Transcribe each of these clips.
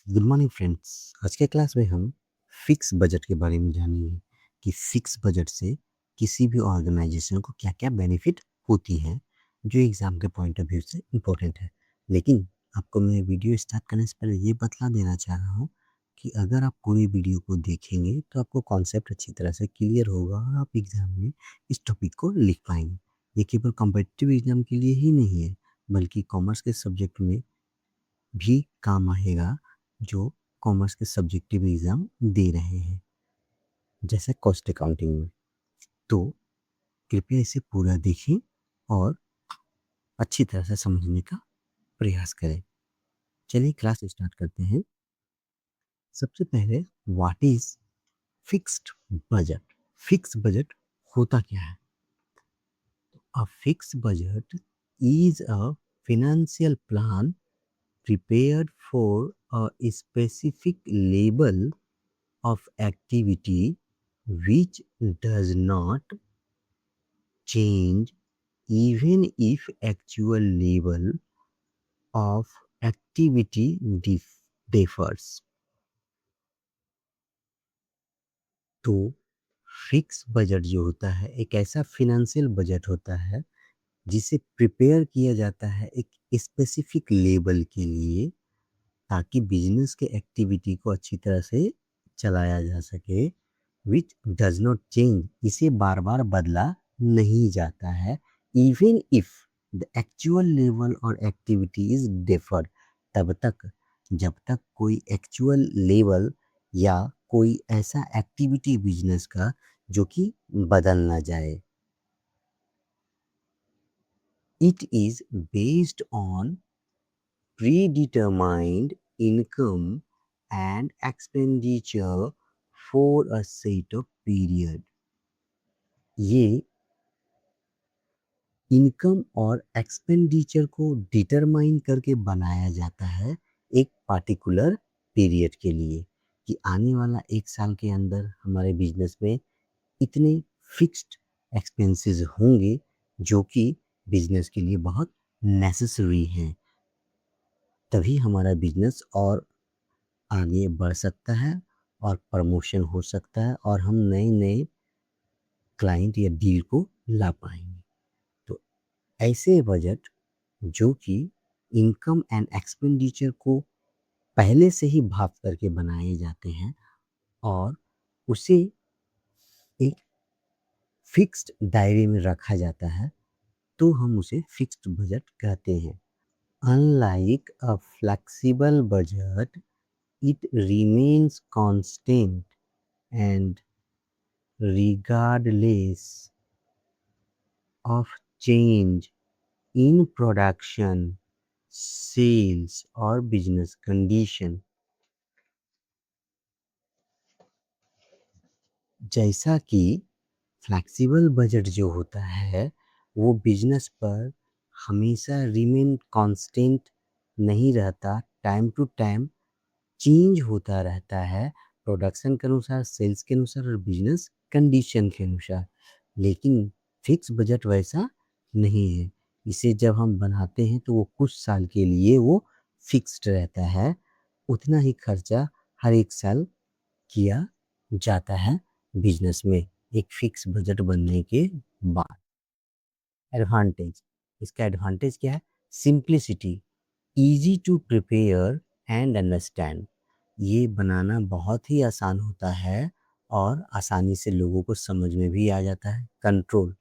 Good morning friends. आज के class में हम फिक्स बजट के बारे में जानेंगे कि फिक्स बजट से किसी भी ऑर्गेनाइजेशन को क्या-क्या बेनिफिट होती हैं, जो एग्ज़ाम के पॉइंट ऑफ व्यू से इम्पोर्टेंट है। लेकिन आपको मैं वीडियो स्टार्ट करने से पहले ये बतला देना चाह रहा हूँ कि अगर आप पूरी वीडियो को देखेंगे तो आपको कॉन्सेप्ट अच्छी तरह से क्लियर होगा और आप एग्ज़ाम में इस टॉपिक को लिख पाएँगे। ये केवल कॉम्पिटिटिव एग्ज़ाम के लिए ही नहीं है, बल्कि कॉमर्स के सब्जेक्ट में भी काम आएगा जो कॉमर्स के सब्जेक्टिव एग्ज़ाम दे रहे हैं, जैसे कॉस्ट अकाउंटिंग में। तो कृपया इसे पूरा देखें और अच्छी तरह से समझने का प्रयास करें। चलिए क्लास स्टार्ट करते हैं। सबसे पहले what is fixed budget? Fix budget होता क्या है? A fix budget is a financial plan prepared for a specific label of activity which does not change even if actual level of activity differs. तो fix budget जो होता है एक ऐसा financial budget होता है जिसे प्रिपेयर किया जाता है एक स्पेसिफिक लेवल के लिए, ताकि बिजनेस के एक्टिविटी को अच्छी तरह से चलाया जा सके, विच डज नॉट चेंज, इसे बार बार बदला नहीं जाता है, even if the actual level और एक्टिविटी इज डिफर, तब तक जब तक कोई एक्चुअल लेवल या कोई ऐसा एक्टिविटी बिजनेस का जो कि बदल ना जाए। It is based on predetermined income and expenditure for a set of period. ये इनकम और एक्सपेंडिचर को डिटरमाइन करके बनाया जाता है एक पार्टिकुलर पीरियड के लिए, कि आने वाला एक साल के अंदर हमारे बिजनेस में इतने फिक्स्ड एक्सपेंसेस होंगे जो कि बिजनेस के लिए बहुत नेसेसरी हैं, तभी हमारा बिजनेस और आगे बढ़ सकता है और प्रमोशन हो सकता है और हम नए-नए क्लाइंट या डील को ला पाएँगे। तो ऐसे बजट जो कि इनकम एंड एक्सपेंडिचर को पहले से ही भाप करके बनाए जाते हैं और उसे एक फिक्स्ड दायरे में रखा जाता है, तो हम उसे फिक्स्ड बजट कहते हैं। Unlike a flexible budget, it remains constant and regardless of change in production, sales और business condition। जैसा कि फ्लेक्सिबल बजट जो होता है वो बिजनेस पर हमेशा रिमेन कांस्टेंट नहीं रहता, टाइम टू टाइम चेंज होता रहता है, प्रोडक्शन के अनुसार, सेल्स के अनुसार और बिजनेस कंडीशन के अनुसार। लेकिन फिक्स बजट वैसा नहीं है। इसे जब हम बनाते हैं तो वो कुछ साल के लिए वो फिक्स्ड रहता है। उतना ही खर्चा हर एक साल किया जाता है बिजनेस में एक फिक्स बजट बनने के बाद। एडवांटेज, इसका एडवांटेज क्या है? Simplicity, easy to prepare and understand. ये बनाना बहुत ही आसान होता है और आसानी से लोगों को समझ में भी आ जाता है। Control,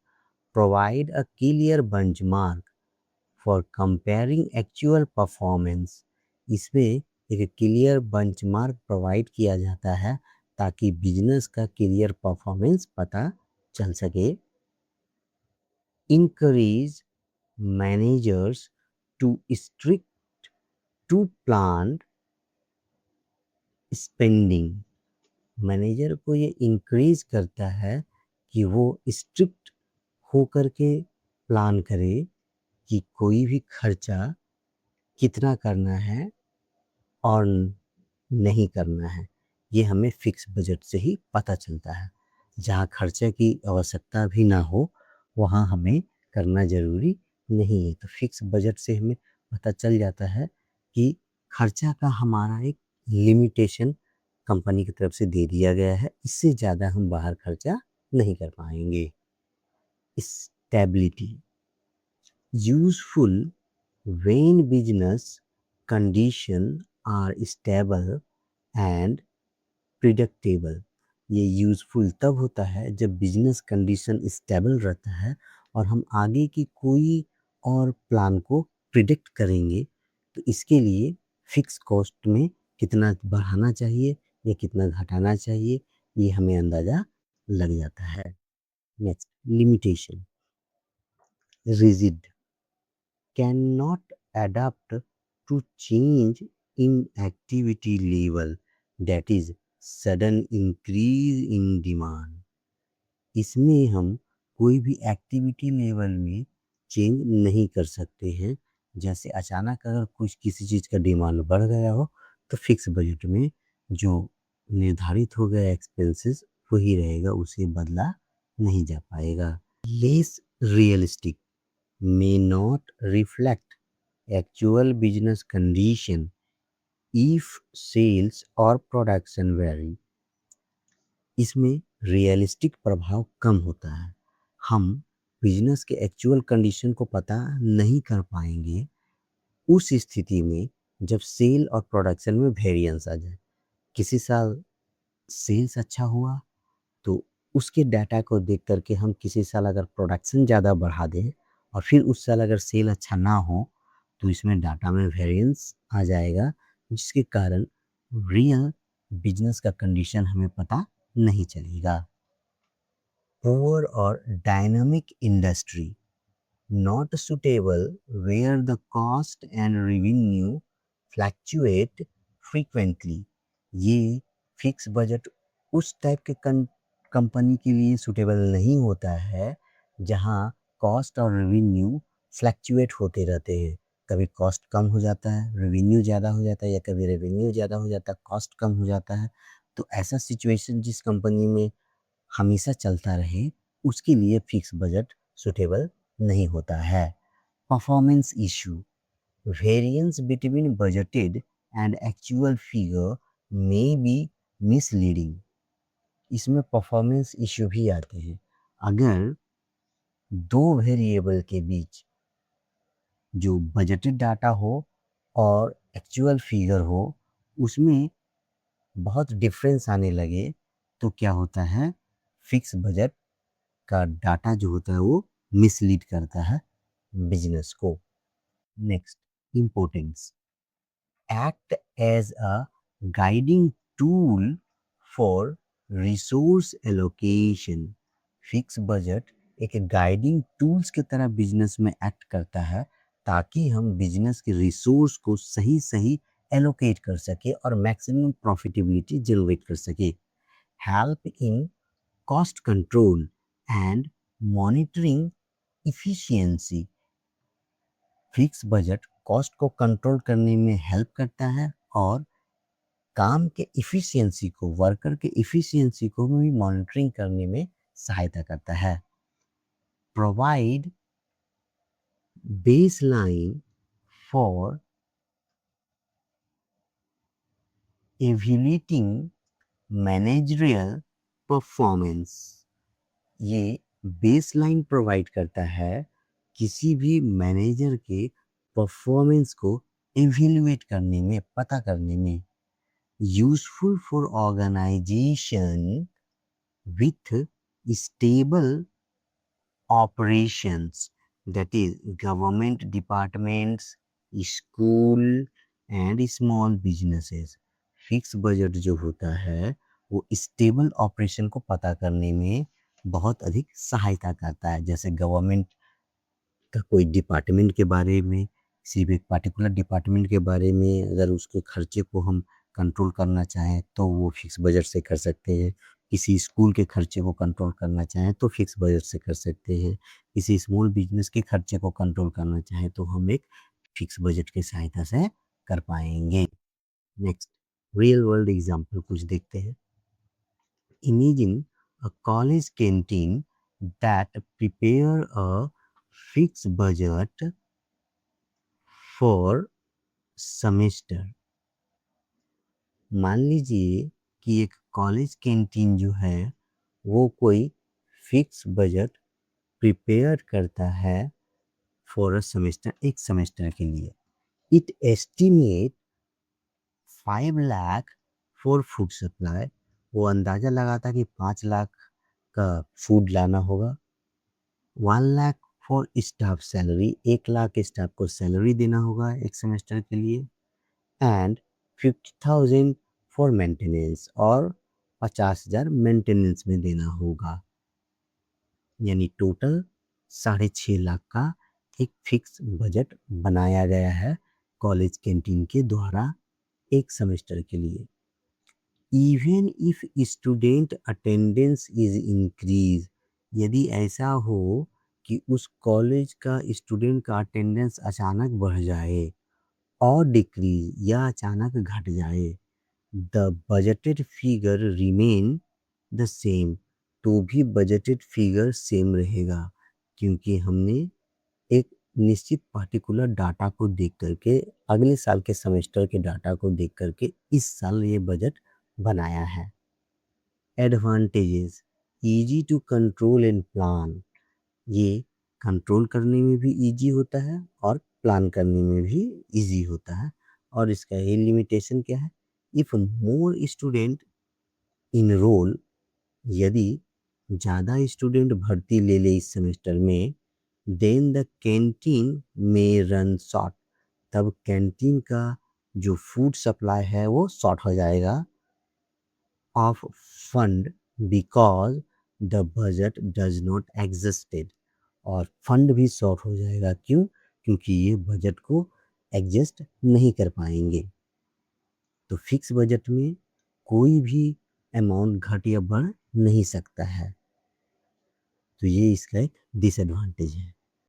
provide a clear benchmark for comparing actual performance. इसमें एक क्लियर बेंचमार्क प्रोवाइड किया जाता है ताकि बिजनेस का क्लियर परफॉर्मेंस पता चल सके। encourage managers to stick to planned spending। Manager को ये इंक्रेज करता है कि वो स्ट्रिक्ट होकर के प्लान करे कि कोई भी खर्चा कितना करना है और नहीं करना है। ये हमें फिक्स बजट से ही पता चलता है। जहाँ खर्चे की आवश्यकता भी ना हो, वहाँ हमें करना ज़रूरी नहीं है। तो फिक्स बजट से हमें पता चल जाता है कि खर्चा का हमारा एक लिमिटेशन कंपनी की तरफ से दे दिया गया है, इससे ज़्यादा हम बाहर खर्चा नहीं कर पाएंगे। Stability useful when business conditions are stable and predictable। ये यूजफुल तब होता है जब बिजनेस कंडीशन स्टेबल रहता है और हम आगे की कोई और प्लान को प्रिडिक्ट करेंगे, तो इसके लिए फिक्स कॉस्ट में कितना बढ़ाना चाहिए या कितना घटाना चाहिए, ये हमें अंदाज़ा लग जाता है। Next, limitation rigid cannot adapt to change in activity level, that is sudden increase in demand। इसमें हम कोई भी एक्टिविटी लेवल में चेंज नहीं कर सकते हैं। जैसे अचानक अगर कुछ किसी चीज़ का डिमांड बढ़ गया हो, तो फिक्स बजट में जो निर्धारित हो गया एक्सपेंसेस वही रहेगा, उसे बदला नहीं जा पाएगा। Less realistic may not reflect actual business condition if sales or production vary। इसमें रियलिस्टिक प्रभाव कम होता है। हम बिजनेस के एक्चुअल कंडीशन को पता नहीं कर पाएंगे उस स्थिति में जब सेल और प्रोडक्शन में वेरिएंस आ जाए। किसी साल सेल्स अच्छा हुआ तो उसके डाटा को देख करके हम किसी साल अगर प्रोडक्शन ज़्यादा बढ़ा दें और फिर उस साल अगर सेल अच्छा ना हो, तो इसमें डाटा में वेरिएंस आ जाएगा, जिसके कारण रियल बिजनेस का कंडीशन हमें पता नहीं चलेगा। पुअर और dynamic industry not suitable where the cost and revenue fluctuate frequently। ये फिक्स बजट उस टाइप के कंपनी के लिए सुटेबल नहीं होता है जहाँ कॉस्ट और रेवेन्यू फ्लैक्चुएट होते रहते हैं। कभी कॉस्ट कम हो जाता है, रेवेन्यू ज़्यादा हो जाता है, या कभी रेवेन्यू ज़्यादा हो जाता है, कॉस्ट कम हो जाता है। तो ऐसा सिचुएशन जिस कंपनी में हमेशा चलता रहे, उसके लिए फिक्स बजट सुटेबल नहीं होता है। Performance issue variance between budgeted and actual figure may be misleading. इसमें परफॉर्मेंस इशू भी आते हैं। अगर दो वेरिएबल के बीच जो बजटेड डाटा हो और एक्चुअल फिगर हो, उसमें बहुत डिफरेंस आने लगे, तो क्या होता है, फिक्स बजट का डाटा जो होता है वो मिसलीड करता है बिजनेस को। Next, importance act as a guiding tool for resource allocation। Fix budget एक गाइडिंग टूल्स की तरह बिजनेस में एक्ट करता है, ताकि हम बिजनेस के रिसोर्स को सही सही एलोकेट कर सके और मैक्सिमम प्रॉफिटेबिलिटी जनरेट कर सके। Help in cost control and monitoring efficiency. Fix budget cost को कंट्रोल करने में हेल्प करता है और काम के इफिशियंसी को, वर्कर के इफिशियंसी को भी मॉनिटरिंग करने में सहायता करता है। Provide baseline for evaluating managerial performance. ये बेसलाइन प्रोवाइड करता है किसी भी मैनेजर के परफॉर्मेंस को एवेल्युएट करने में, पता करने में। Useful for organisation with stable operations, that is government departments, school and small businesses। Fix budget जो होता है वो स्टेबल ऑपरेशन को पता करने में बहुत अधिक सहायता करता है। जैसे गवर्नमेंट का कोई डिपार्टमेंट के बारे में, किसी भी एक पार्टिकुलर डिपार्टमेंट के बारे में अगर उसके खर्चे को हम कंट्रोल करना चाहें तो वो फिक्स बजट से कर सकते हैं। किसी स्कूल के खर्चे को कंट्रोल करना चाहें तो फिक्स बजट से कर सकते हैं। किसी स्मॉल बिजनेस के खर्चे को कंट्रोल करना चाहें तो हम एक फिक्स बजट की सहायता से कर पाएंगे। नेक्स्ट, रियल वर्ल्ड एग्जाम्पल कुछ देखते हैं। Imagine a college canteen that prepare a fixed budget for semester। मान लीजिए कि एक कॉलेज कैंटीन जो है वो कोई फिक्स बजट प्रिपेयर करता है फॉर अ सेमेस्टर, एक सेमेस्टर के लिए। It estimate 5 lakh for food supply. वो अंदाजा लगाता कि 5 लाख का फूड लाना होगा। 1 lakh for staff salary, 1 lakh staff को सैलरी देना होगा एक सेमेस्टर के लिए। एंड 50,000 फॉर मेंटेनेंस, और 50,000 मेंटेनेंस में देना होगा। यानी टोटल 6.5 लाख का एक फिक्स बजट बनाया गया है कॉलेज कैंटीन के द्वारा एक सेमेस्टर के लिए। Even if student attendance is increase, यदि ऐसा हो कि उस कॉलेज का स्टूडेंट का अटेंडेंस अचानक बढ़ जाए और डिक्रीज या अचानक घट जाए, the budgeted figure remain the same, तो भी बजटेड फिगर सेम रहेगा, क्योंकि हमने एक निश्चित पार्टिकुलर डाटा को देख करके, अगले साल के सेमेस्टर के डाटा को देख करके इस साल ये बजट बनाया है। Advantages: easy to control and plan, ये कंट्रोल करने में भी इजी होता है और प्लान करने में भी इजी होता है। और इसका ये लिमिटेशन क्या है? इफ मोर स्टूडेंट इनरोल, यदि ज़्यादा स्टूडेंट भर्ती ले ले इस सेमेस्टर में, देन द कैंटीन में रन शॉर्ट, तब कैंटीन का जो फूड सप्लाई है वो शॉर्ट हो जाएगा of fund, because the budget does not existed, और फंड भी शॉर्ट हो जाएगा। क्यों? क्योंकि ये बजट को एडजस्ट नहीं कर पाएंगे। तो फिक्स बजट में कोई भी अमाउंट घट या बढ़ नहीं सकता है। तो ये इसका एक डिसएडवांटेज है।